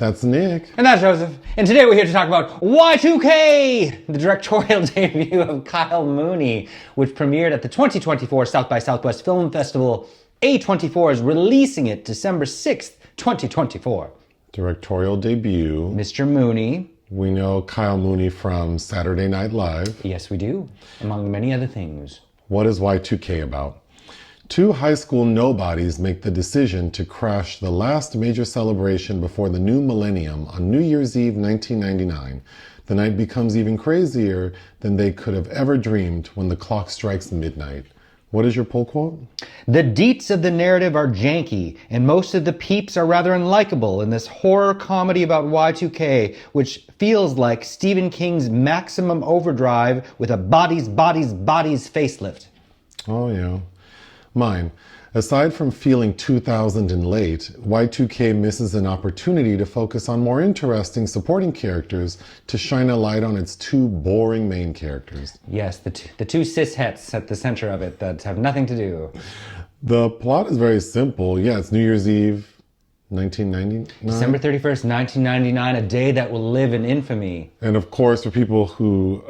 That's Nick. And that's Joseph. And today we're here to talk about Y2K, the directorial debut of Kyle Mooney, which premiered at the 2024 South by Southwest Film Festival. A24 is releasing it December 6th, 2024. Directorial debut. Mr. Mooney. We know Kyle Mooney from Saturday Night Live. Yes, we do, among many other things. What is Y2K about? Two high school nobodies make the decision to crash the last major celebration before the new millennium on New Year's Eve 1999. The night becomes even crazier than they could have ever dreamed when the clock strikes midnight. What is your pull quote? The deets of the narrative are janky, and most of the peeps are rather unlikable in this horror comedy about Y2K, which feels like Stephen King's Maximum Overdrive with a bodies facelift. Oh, yeah. Mine. Aside from feeling 2000 and late, Y2K misses an opportunity to focus on more interesting supporting characters to shine a light on its two boring main characters. Yes, the two cishets at the center of it that have nothing to do. The plot is very simple. Yeah, it's New Year's Eve, 1999. December 31st, 1999, a day that will live in infamy. And of course, for people who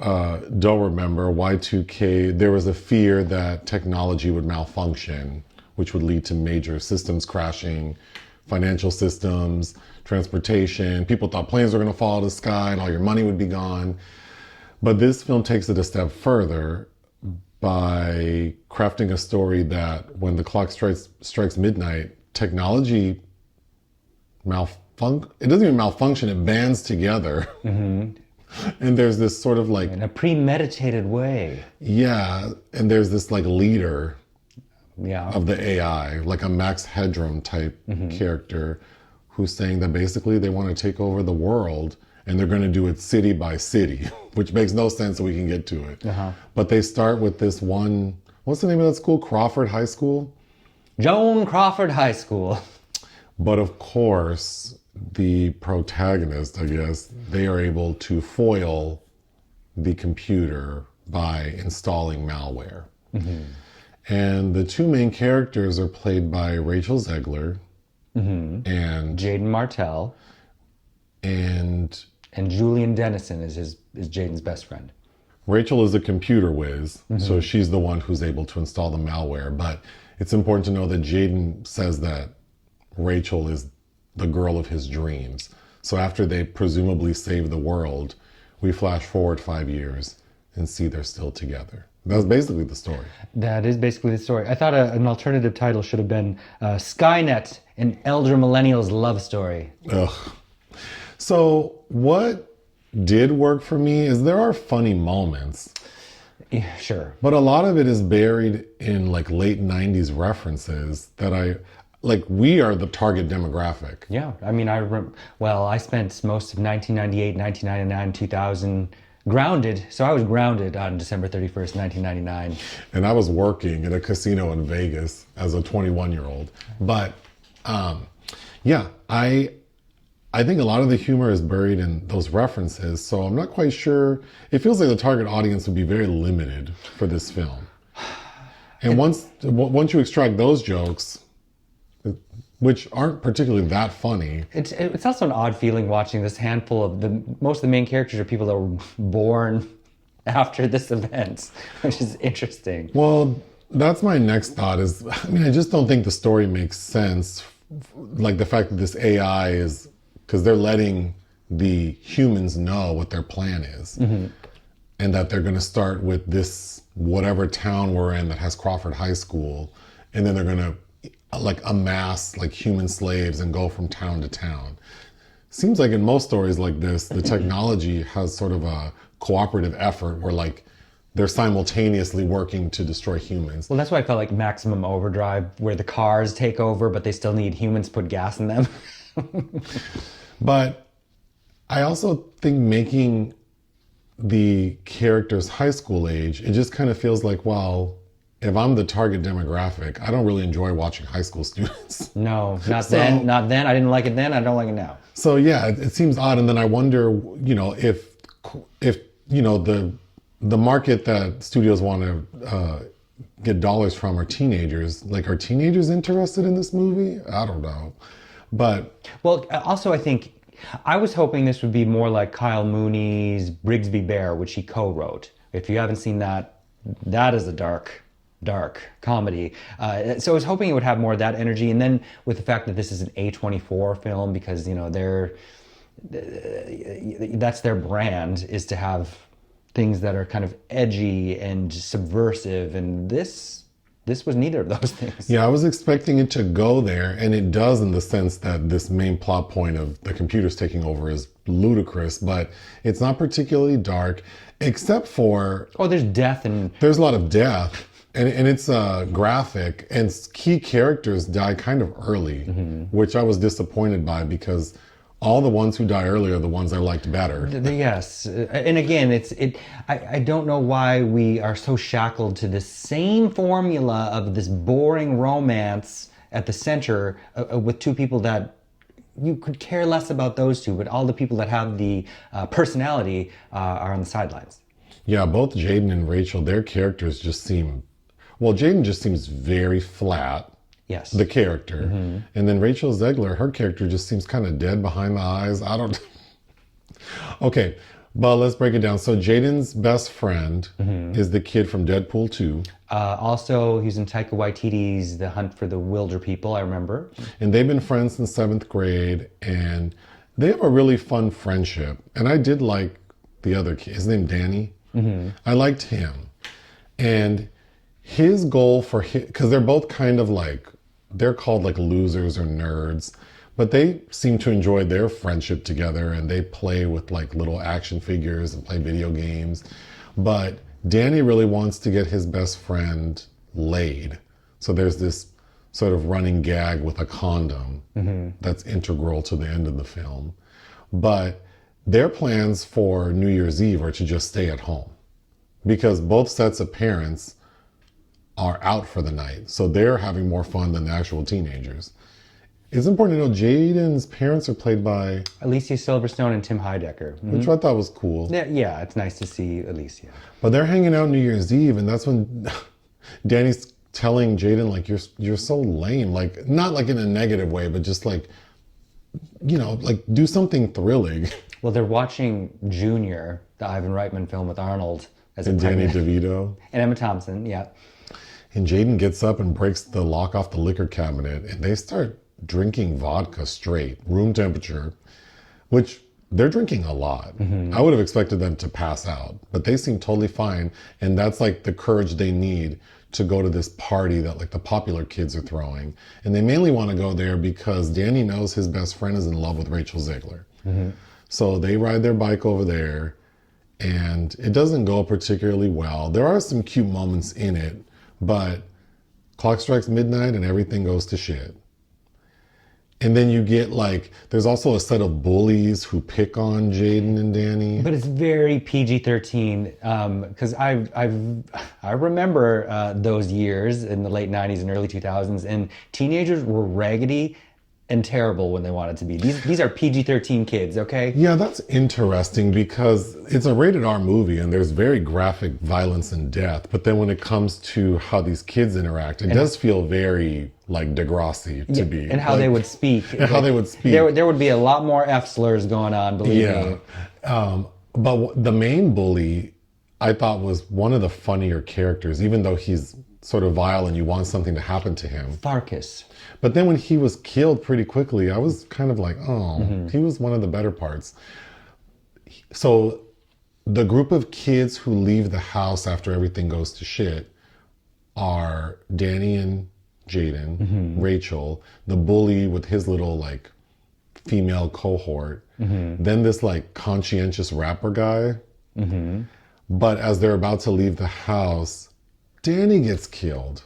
don't remember, Y2K, there was a fear that technology would malfunction, which would lead to major systems crashing, financial systems, transportation. People thought planes were going to fall out of the sky and all your money would be gone. But this film takes it a step further by crafting a story that when the clock strikes midnight, technology it doesn't even malfunction, it bands together. Mm-hmm. And there's this sort of like... in a premeditated way. Yeah, and there's this like leader of the AI, like a Max Headroom type character who's saying that basically they want to take over the world and they're going to do it city by city, which makes no sense so we can get to it. Uh-huh. But they start with this one, what's the name of that school? Crawford High School? Joan Crawford High School. But of course, the protagonist, I guess, they are able to foil the computer by installing malware. Mm-hmm. And the two main characters are played by Rachel Zegler and Jaeden Martell. And Julian Dennison is Jaden's best friend. Rachel is a computer whiz, so she's the one who's able to install the malware. But it's important to know that Jaeden says that Rachel is the girl of his dreams. So after they presumably save the world, we flash forward 5 years and see they're still together. That's basically the story. That is basically the story. I thought an alternative title should have been Skynet, an elder millennial's love story. Ugh. So what did work for me is there are funny moments. Yeah, sure. But a lot of it is buried in like late 90s references that we are the target demographic. Yeah, I mean, I spent most of 1998, 1999, 2000 grounded. So I was grounded on December 31st, 1999. And I was working at a casino in Vegas as a 21-year-old. But yeah, I think a lot of the humor is buried in those references. So I'm not quite sure. It feels like the target audience would be very limited for this film. And once you extract those jokes, which aren't particularly that funny. It's also an odd feeling watching this handful of most of the main characters are people that were born after this event, which is interesting. Well, that's my next thought is, I mean, I just don't think the story makes sense. Like the fact that this AI is, because they're letting the humans know what their plan is. Mm-hmm. And that they're going to start with this, whatever town we're in that has Crawford High School. And then they're going to like amass like human slaves and go from town to town. Seems like in most stories like this, the technology has sort of a cooperative effort where like they're simultaneously working to destroy humans. Well, that's why I felt like Maximum Overdrive, where the cars take over, but they still need humans to put gas in them. But I also think making the characters high school age, it just kind of feels like, well, if I'm the target demographic, I don't really enjoy watching high school students. No, not then. I didn't like it then. I don't like it now. So yeah, it seems odd. And then I wonder, if the market that studios want to get dollars from are teenagers. Like, are teenagers interested in this movie? I don't know. But well, also I think I was hoping this would be more like Kyle Mooney's Brigsby Bear, which he co-wrote. If you haven't seen that, that is a dark comedy. So I was hoping it would have more of that energy. And then with the fact that this is an A24 film, because, you know, that's their brand, is to have things that are kind of edgy and subversive. And this was neither of those things. Yeah, I was expecting it to go there, and it does in the sense that this main plot point of the computers taking over is ludicrous, but it's not particularly dark, except for... Oh, there's death and... There's a lot of death, and it's graphic, and key characters die kind of early, which I was disappointed by, because all the ones who die early are the ones I liked better. Yes, and again, I don't know why we are so shackled to the same formula of this boring romance at the center with two people that you could care less about those two, but all the people that have the personality are on the sidelines. Yeah, both Jaeden and Rachel, their characters just seem... Well, Jaeden just seems very flat. Yes. The character. And then Rachel Zegler, her character just seems kind of dead behind the eyes. I don't... Okay, but let's break it down. So Jaden's best friend is the kid from Deadpool 2. Also, he's in Taika Waititi's The Hunt for the Wilder People, I remember. And they've been friends since 7th grade, and they have a really fun friendship. And I did like the other kid. His name Danny. I liked him. And his goal for his... Because they're both kind of like... They're called like losers or nerds, but they seem to enjoy their friendship together, and they play with like little action figures and play video games. But Danny really wants to get his best friend laid. So there's this sort of running gag with a condom that's integral to the end of the film. But their plans for New Year's Eve are to just stay at home, because both sets of parents are out for the night. So they're having more fun than the actual teenagers. It's important to know Jaden's parents are played by... Alicia Silverstone and Tim Heidecker. Which I thought was cool. Yeah, it's nice to see Alicia. But they're hanging out New Year's Eve, and that's when Danny's telling Jaeden, like, you're so lame. Like, not like in a negative way, but just like, you know, like, do something thrilling. Well, they're watching Junior, the Ivan Reitman film with Arnold as And a Danny pregnant... DeVito. And Emma Thompson, yeah. And Jaeden gets up and breaks the lock off the liquor cabinet, and they start drinking vodka straight, room temperature, which they're drinking a lot. I would have expected them to pass out, but they seem totally fine. And that's like the courage they need to go to this party that like the popular kids are throwing. And they mainly want to go there because Danny knows his best friend is in love with Rachel Zegler. So they ride their bike over there, and it doesn't go particularly well. There are some cute moments in it, but clock strikes midnight and everything goes to shit. And then you get like, there's also a set of bullies who pick on Jaeden and Danny. But it's very PG-13 because I remember those years in the late 90s and early 2000s, and teenagers were raggedy and terrible when they wanted to be. These are PG-13 kids, okay? Yeah, that's interesting because it's a rated R movie and there's very graphic violence and death. But then when it comes to how these kids interact, it does feel very like Degrassi to be. And how like, they would speak. And how they would speak. There would be a lot more F slurs going on, believe me. But the main bully, I thought, was one of the funnier characters, even though he's sort of vile and you want something to happen to him. Farkas. But then when he was killed pretty quickly, I was kind of like, oh, he was one of the better parts. So the group of kids who leave the house after everything goes to shit are Danny and Jaeden, Rachel, the bully with his little like female cohort, then this like conscientious rapper guy. But as they're about to leave the house, Danny gets killed.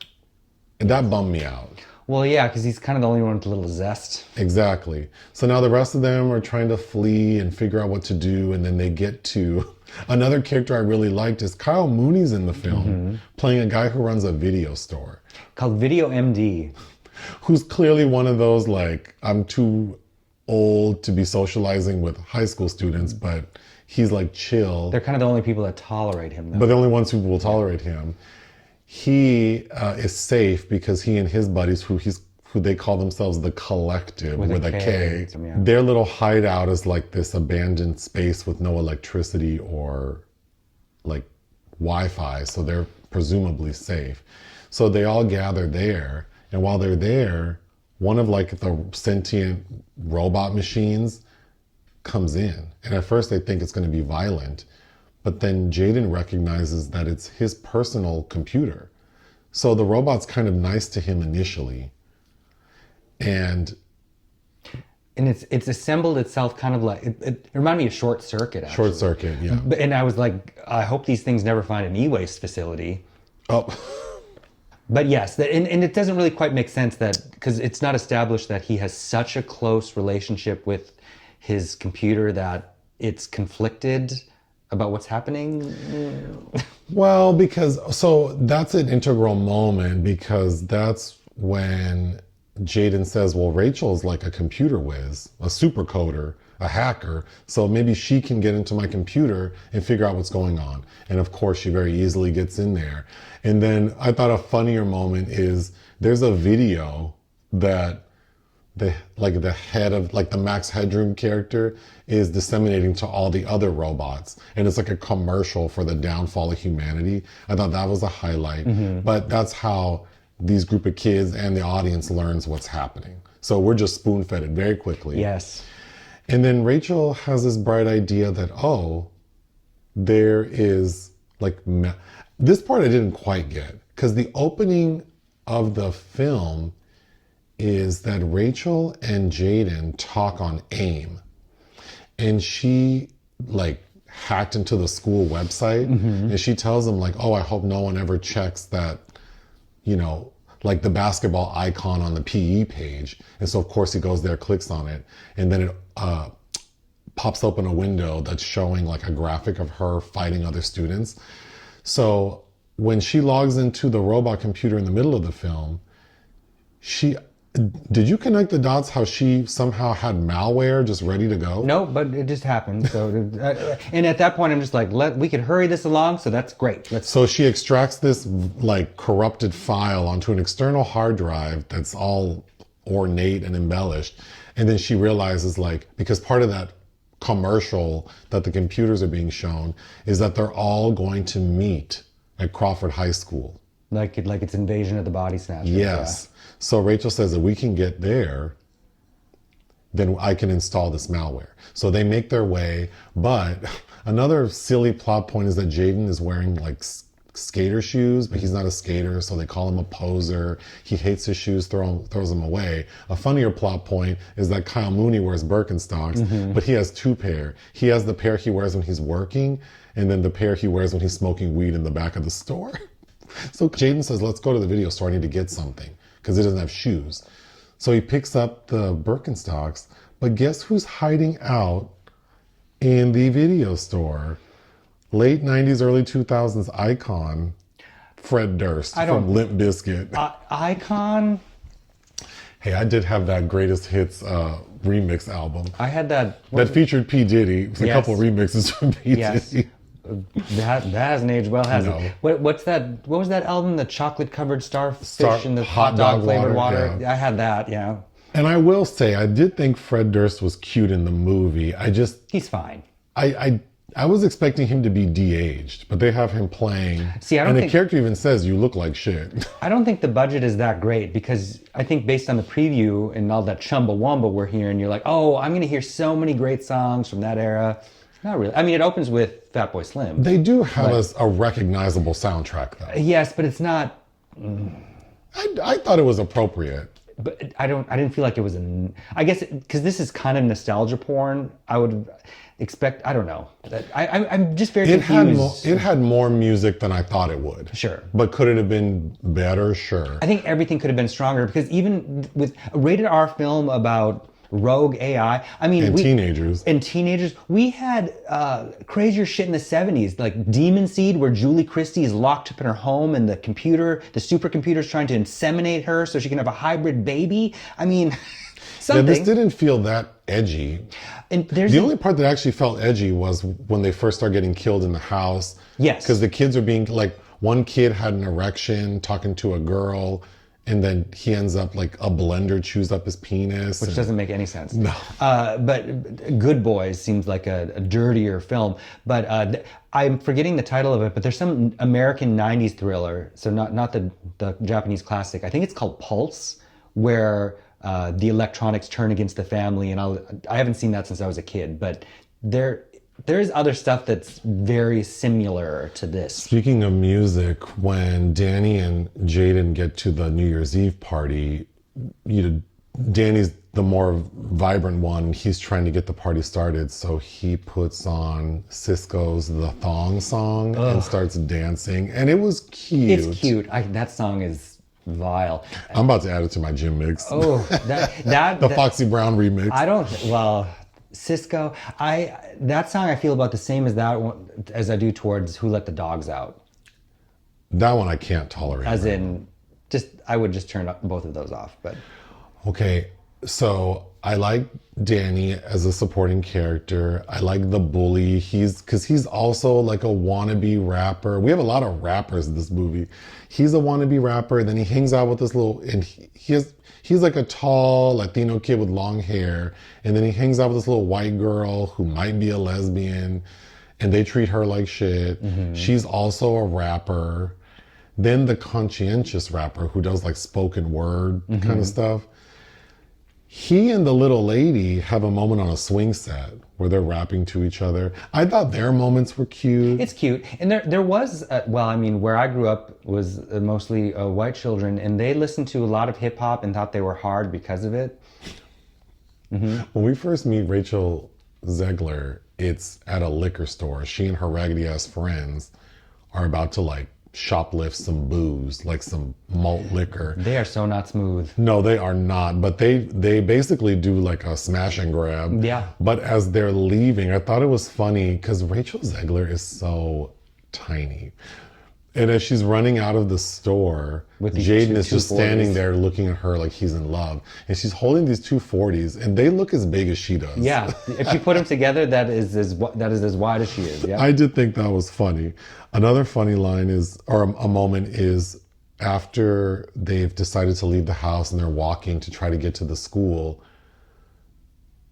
And that bummed me out. Well, yeah, because he's kind of the only one with a little zest. Exactly. So now the rest of them are trying to flee and figure out what to do. And then they get to... Another character I really liked is Kyle Mooney's in the film, playing a guy who runs a video store. Called Video MD. Who's clearly one of those, like, I'm too old to be socializing with high school students, but he's like chill. They're kind of the only people that tolerate him, though. But the only ones who will tolerate him. He is safe because he and his buddies, who he's who they call themselves the Collective with a K. Yeah. Their little hideout is like this abandoned space with no electricity or like Wi-Fi, so they're presumably safe. So they all gather there, and while they're there, one of like the sentient robot machines comes in. And at first they think it's going to be violent, but then Jaeden recognizes that it's his personal computer. So the robot's kind of nice to him initially. And it's assembled itself kind of like, it reminded me of Short Circuit, actually. Short Circuit, yeah. And I was like, I hope these things never find an e-waste facility. Oh. But yes, and it doesn't really quite make sense that, because it's not established that he has such a close relationship with his computer that it's conflicted about what's happening. Well, so that's an integral moment, because that's when Jaeden says, well, Rachel's like a computer whiz, a super coder, a hacker, so maybe she can get into my computer and figure out what's going on. And of course, she very easily gets in there. And then I thought a funnier moment is there's a video that the head of like the Max Headroom character is disseminating to all the other robots. And it's like a commercial for the downfall of humanity. I thought that was a highlight, but that's how these group of kids and the audience learns what's happening. So we're just spoon-fed it very quickly. Yes. And then Rachel has this bright idea that, oh, there is like, this part I didn't quite get, because the opening of the film is that Rachel and Jaeden talk on AIM, and she like hacked into the school website, and she tells them like, oh, I hope no one ever checks that, you know, like the basketball icon on the PE page. And so of course he goes there, clicks on it, and then it pops open a window that's showing like a graphic of her fighting other students. So when she logs into the robot computer in the middle of the film, did you connect the dots how she somehow had malware just ready to go? No, but it just happened. So, and at that point, I'm just like, we could hurry this along. So that's great. So she extracts this like corrupted file onto an external hard drive that's all ornate and embellished. And then she realizes like, because part of that commercial that the computers are being shown is that they're all going to meet at Crawford High School. Like it's Invasion of the Body Snatchers. Yes. Yeah. So Rachel says if we can get there, then I can install this malware. So they make their way. But another silly plot point is that Jaeden is wearing like skater shoes, but he's not a skater, so they call him a poser. He hates his shoes, throws them away. A funnier plot point is that Kyle Mooney wears Birkenstocks, but he has two pair. He has the pair he wears when he's working, and then the pair he wears when he's smoking weed in the back of the store. So Jaeden says, let's go to the video store, I need to get something, because he doesn't have shoes. So he picks up the Birkenstocks, but guess who's hiding out in the video store? Late 90s, early 2000s icon, Fred Durst from Limp Bizkit. Icon? Hey, I did have that Greatest Hits remix album. I had that. That featured P. Diddy. It was a couple remixes from P. Diddy. That hasn't aged well, has it? What was that album? The chocolate covered starfish and the hot dog flavored water. Yeah. I had that, yeah. And I will say, I did think Fred Durst was cute in the movie. He's fine. I was expecting him to be de-aged, but they have him playing. See, and the character even says, you look like shit. I don't think the budget is that great, because I think based on the preview and all that Chumbawamba we're hearing, you're like, oh, I'm going to hear so many great songs from that era. Not really. I mean, it opens with Fatboy Slim. They do have a recognizable soundtrack, though. Yes, but it's not. I thought it was appropriate. But I didn't feel like it was I guess because this is kind of nostalgia porn. I would expect. I don't know. I'm just very confused. It had more music than I thought it would. Sure. But could it have been better? Sure. I think everything could have been stronger, because even with a rated R film about rogue AI, teenagers, we had crazier shit in the 70s, like Demon Seed, where Julie Christie is locked up in her home and the supercomputer is trying to inseminate her so she can have a hybrid baby. I mean, something. Yeah, this didn't feel that edgy. And the only part that actually felt edgy was when they first started getting killed in the house. Yes. Because the kids are being like, one kid had an erection talking to a girl, and then he ends up like a blender chews up his penis. Which doesn't make any sense. No. But Good Boys seems like a dirtier film. But I'm forgetting the title of it, but there's some American 90s thriller, so not the Japanese classic. I think it's called Pulse, where the electronics turn against the family. And I haven't seen that since I was a kid, but there's other stuff that's very similar to this. Speaking of music, when Danny and Jaeden get to the New Year's Eve party, Danny's the more vibrant one. He's trying to get the party started, so he puts on Cisco's The Thong Song and starts dancing, and it was cute. It's cute. That song is vile. I'm about to add it to my gym mix. Oh, the Foxy Brown remix. Cisco, that song I feel about the same as that one, as I do towards Who Let the Dogs Out. That one I can't tolerate. As in, I would just turn both of those off. But okay, so I like Danny as a supporting character. I like the bully. Because he's also like a wannabe rapper. We have a lot of rappers in this movie. He's a wannabe rapper, and then he hangs out with this little, and he's like a tall Latino kid with long hair, and then he hangs out with this little white girl who might be a lesbian, and they treat her like shit. Mm-hmm. She's also a rapper. Then the conscientious rapper who does like spoken word kind of stuff. He and the little lady have a moment on a swing set where they're rapping to each other. I thought their moments were cute. It's cute. And there was, where I grew up was mostly white children, and they listened to a lot of hip hop and thought they were hard because of it. Mm-hmm. When we first meet Rachel Zegler, it's at a liquor store. She and her raggedy ass friends are about to like shoplift some booze, like some malt liquor. They are so not smooth. No, they are not. But they basically do like a smash and grab. Yeah. But as they're leaving, I thought it was funny because Rachel Zegler is so tiny. And as she's running out of the store, Jaeden is just standing there looking at her like he's in love. And she's holding these 240s, and they look as big as she does. Yeah, if you put them together, that is as wide as she is. Yeah. I did think that was funny. Another funny line is, or a moment is, after they've decided to leave the house and they're walking to try to get to the school,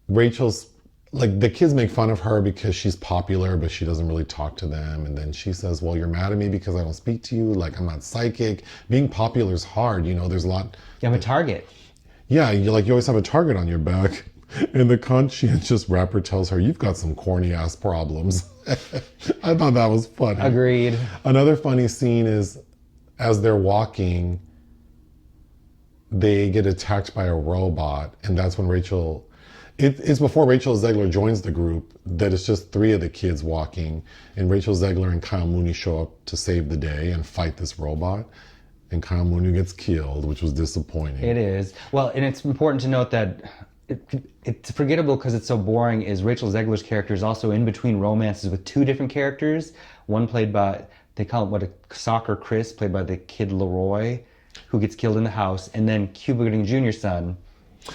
Rachel's, like, the kids make fun of her because she's popular, but she doesn't really talk to them. And then she says, well, you're mad at me because I don't speak to you. Like, I'm not psychic. Being popular is hard. There's a lot. I'm a target. Yeah, you always have a target on your back. And the conscientious rapper tells her, you've got some corny ass problems. I thought that was funny. Agreed. Another funny scene is, as they're walking, they get attacked by a robot. And that's when it's before Rachel Zegler joins the group, that it's just three of the kids walking, and Rachel Zegler and Kyle Mooney show up to save the day and fight this robot, and Kyle Mooney gets killed, which was disappointing. It is. Well, and it's important to note that it's forgettable because it's so boring, is Rachel Zegler's character is also in between romances with two different characters. One played by, they call it Soccer Chris, played by the kid Leroy, who gets killed in the house, and then Cuba Gooding Jr.'s son,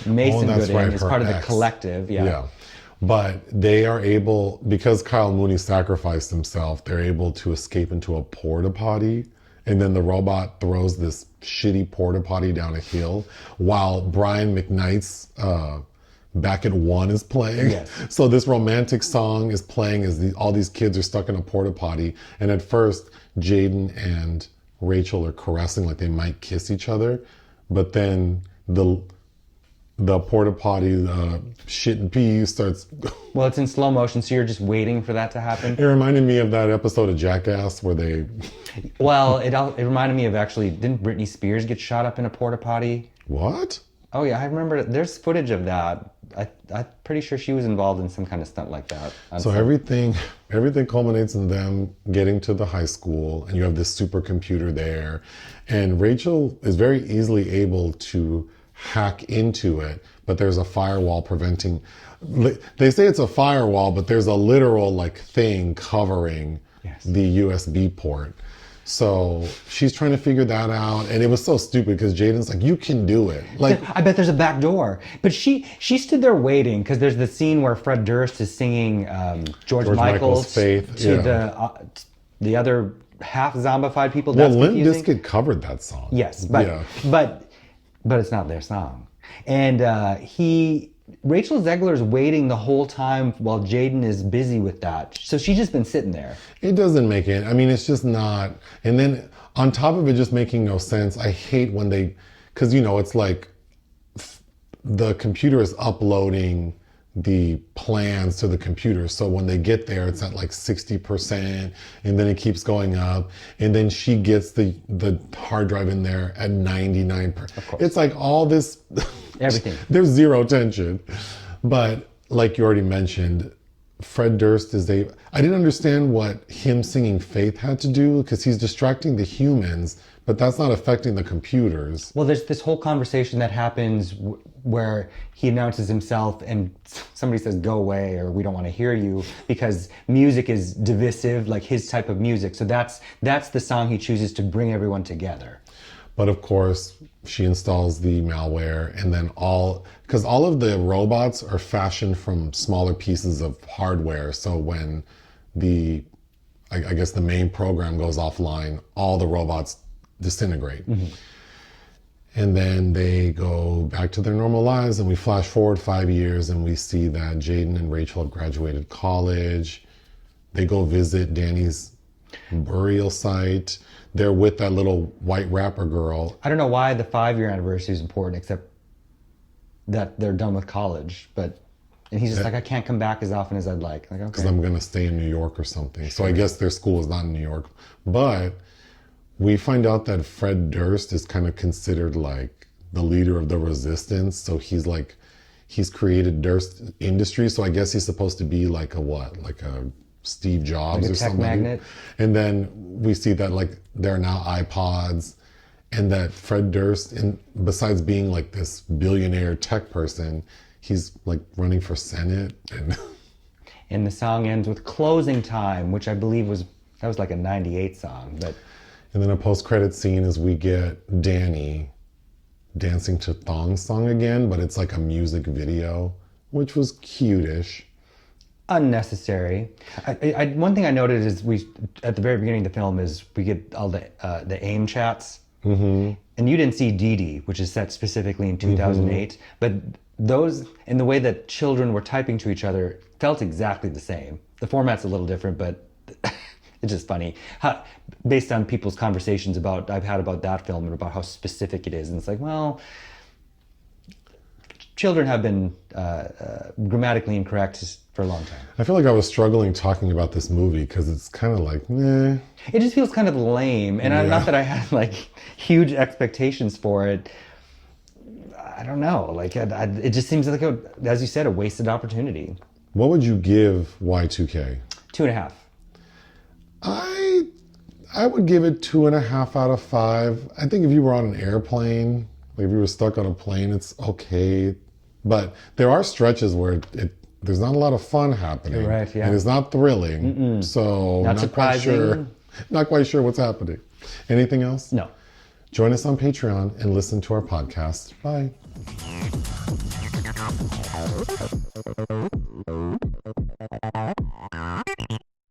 Mason Gooding, is part of the collective. Yeah. But they are able, because Kyle Mooney sacrificed himself, they're able to escape into a porta potty. And then the robot throws this shitty porta potty down a hill while Brian McKnight's Back at One is playing. Yes. So this romantic song is playing as all these kids are stuck in a porta potty. And at first, Jaeden and Rachel are caressing like they might kiss each other. But then the porta potty, shit and pee starts. Well, it's in slow motion, so you're just waiting for that to happen. It reminded me of that episode of Jackass where they. Well, it reminded me of, actually, didn't Britney Spears get shot up in a porta potty? What? Oh yeah, I remember. There's footage of that. I'm pretty sure she was involved in some kind of stunt like that. So everything culminates in them getting to the high school, and you have this supercomputer there, and Rachel is very easily able to hack into it, but there's a firewall preventing. They say it's a firewall, but there's a literal thing covering the USB port. So she's trying to figure that out, and it was so stupid because Jaden's like, "You can do it." I bet there's a back door, but she stood there waiting because there's the scene where Fred Durst is singing George Michael's Faith to the other half zombified people. Well, Limp Bizkit covered that song. Yes, but but it's not their song. And Rachel Zegler's waiting the whole time while Jaeden is busy with that. So she's just been sitting there. It doesn't make it. I mean, it's just not. And then on top of it just making no sense, I hate when they, because, you know, it's like the computer is uploading the plans to the computer. So when they get there, it's at like 60%, and then it keeps going up. And then she gets the hard drive in there at 99%. It's like all this, everything. There's zero tension. But like you already mentioned, Fred Durst I didn't understand what him singing Faith had to do, because he's distracting the humans, but that's not affecting the computers. Well, there's this whole conversation that happens where he announces himself and somebody says, go away, or we don't want to hear you, because music is divisive, like his type of music. So that's the song he chooses to bring everyone together. But of course, she installs the malware, and then because all of the robots are fashioned from smaller pieces of hardware. So when I guess the main program goes offline, all the robots disintegrate. Mm-hmm. And then they go back to their normal lives, and we flash forward 5 years, and we see that Jaeden and Rachel have graduated college. They go visit Danny's burial site. They're with that little white rapper girl. I don't know why the 5-year anniversary is important, except that they're done with college. And he's just like, I can't come back as often as I'd like. Like, okay. Because I'm going to stay in New York or something. So I guess their school is not in New York. But we find out that Fred Durst is kind of considered like the leader of the resistance. So he's created Durst Industries. So I guess he's supposed to be like a Steve Jobs like or tech something. Magnet. And then we see that like there are now iPods, and that Fred Durst, besides being like this billionaire tech person, he's like running for Senate. And the song ends with Closing Time, which I believe was like a 98 song. And then a post-credit scene is we get Danny dancing to Thong Song again, but it's like a music video, which was cute-ish. Unnecessary. One thing I noted is at the very beginning of the film is we get all the AIM chats. Mm-hmm. And you didn't see Dee Dee, which is set specifically in 2008. Mm-hmm. But those, in the way that children were typing to each other, felt exactly the same. The format's a little different, but it's just funny. Based on people's conversations I've had about that film and about how specific it is. And it's like, well, children have been grammatically incorrect for a long time. I feel like I was struggling talking about this movie because it's kind of like, meh. It just feels kind of lame. And not that I had like huge expectations for it. I don't know. Like it just seems like, as you said, a wasted opportunity. What would you give Y2K? 2.5. I would give it 2.5 out of 5. I think if you were on an airplane, like if you were stuck on a plane, it's okay. But there are stretches where there's not a lot of fun happening. You're right, yeah. And it's not thrilling. Mm-mm. So not surprising. Not quite sure what's happening. Anything else? No. Join us on Patreon and listen to our podcast. Bye.